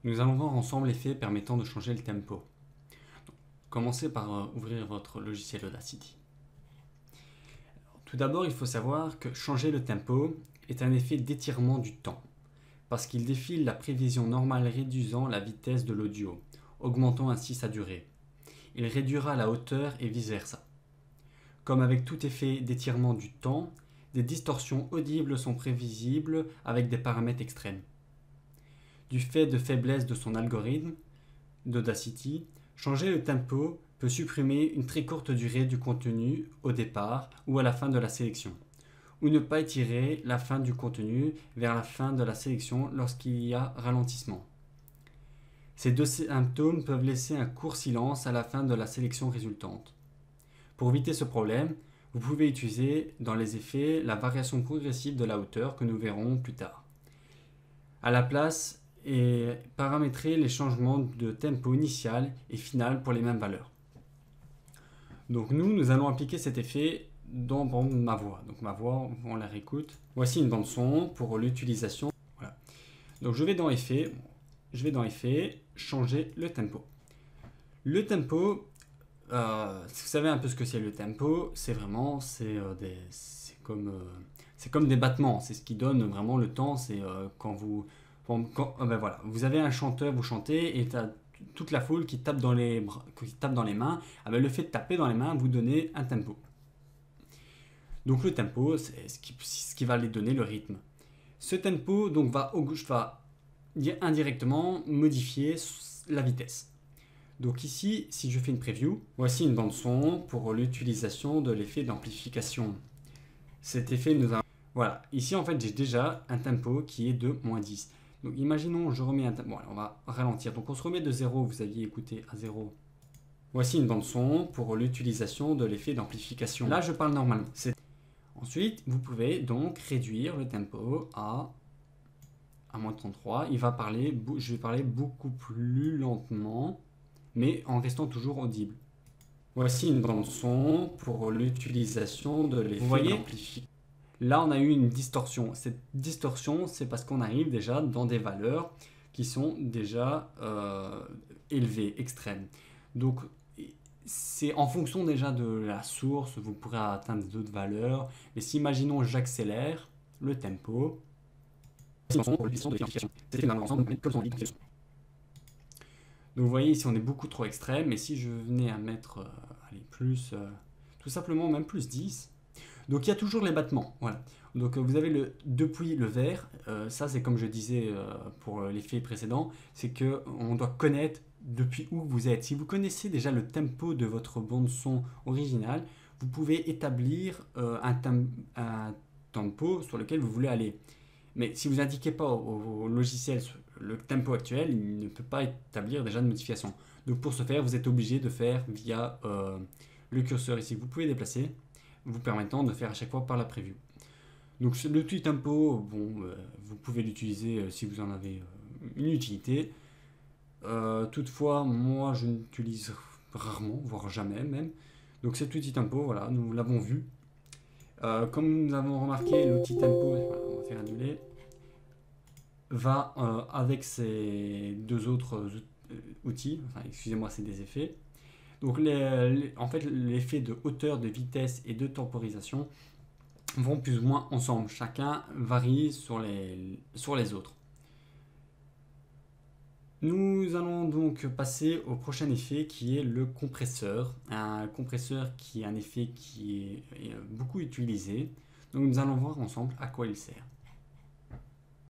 Nous allons voir ensemble l'effet permettant de changer le tempo. Donc, commencez par ouvrir votre logiciel Audacity. Tout d'abord, il faut savoir que changer le tempo est un effet d'étirement du temps, parce qu'il défile la prévision normale réduisant la vitesse de l'audio, augmentant ainsi sa durée. Il réduira la hauteur et vice-versa. Comme avec tout effet d'étirement du temps, des distorsions audibles sont prévisibles avec des paramètres extrêmes. Du fait de faiblesse de son algorithme d'Audacity, changer le tempo peut supprimer une très courte durée du contenu au départ ou à la fin de la sélection, ou ne pas étirer la fin du contenu vers la fin de la sélection lorsqu'il y a ralentissement. Ces deux symptômes peuvent laisser un court silence à la fin de la sélection résultante. Pour éviter ce problème, vous pouvez utiliser dans les effets la variation progressive de la hauteur que nous verrons plus tard. À la place, et paramétrer les changements de tempo initial et final pour les mêmes valeurs. Donc nous allons appliquer cet effet dans ma voix. Donc ma voix, on la réécoute. Voici une bande son pour l'utilisation. Voilà. Donc je vais dans Effets, changer le tempo. Le tempo, si vous savez un peu ce que c'est le tempo, c'est vraiment, c'est comme des battements. C'est ce qui donne vraiment le temps. C'est quand vous voilà. Vous avez un chanteur, vous chantez et tu as toute la foule qui tape dans les mains. Le fait de taper dans les mains vous donnez un tempo. Donc le tempo, c'est ce qui va les donner le rythme. Ce tempo donc, va indirectement modifier la vitesse. Donc ici, si je fais une preview, voici une bande son pour l'utilisation de l'effet d'amplification. Cet effet nous a... Voilà, ici en fait j'ai déjà un tempo qui est de -10. Donc imaginons, je remets un tempo, bon, on va ralentir, donc on se remet de 0, vous aviez écouté à 0. Voici une bande son pour l'utilisation de l'effet d'amplification. Là je parle normalement. Ensuite, vous pouvez donc réduire le tempo à -33. Je vais parler beaucoup plus lentement, mais en restant toujours audible. Voici une bande son pour l'utilisation de l'effet d'amplification. Là, on a eu une distorsion. Cette distorsion, c'est parce qu'on arrive déjà dans des valeurs qui sont déjà élevées, extrêmes. Donc, c'est en fonction déjà de la source, vous pourrez atteindre d'autres valeurs. Mais si, imaginons, j'accélère le tempo. Donc, vous voyez, ici, on est beaucoup trop extrême. Mais si je venais à mettre tout simplement même plus 10, donc il y a toujours les battements. Voilà. Donc vous avez depuis le vert, ça c'est comme je disais pour l'effet précédent, c'est qu'on doit connaître depuis où vous êtes. Si vous connaissez déjà le tempo de votre bande son originale, vous pouvez établir un tempo sur lequel vous voulez aller. Mais si vous n'indiquez pas au logiciel le tempo actuel, il ne peut pas établir déjà de modification. Donc pour ce faire, vous êtes obligé de faire via le curseur ici que vous pouvez déplacer, vous permettant de faire à chaque fois par la preview. Donc le petit tempo, vous pouvez l'utiliser si vous en avez une utilité. Toutefois, moi je l'utilise rarement, voire jamais même. Donc cet outil tempo, voilà, nous l'avons vu. Comme nous avons remarqué, l'outil tempo, on va faire annuler, va avec ces deux autres outils, excusez-moi, c'est des effets. Donc en fait, l'effet de hauteur, de vitesse et de temporisation vont plus ou moins ensemble. Chacun varie sur les autres. Nous allons donc passer au prochain effet qui est le compresseur. Un compresseur qui est un effet qui est beaucoup utilisé. Donc nous allons voir ensemble à quoi il sert.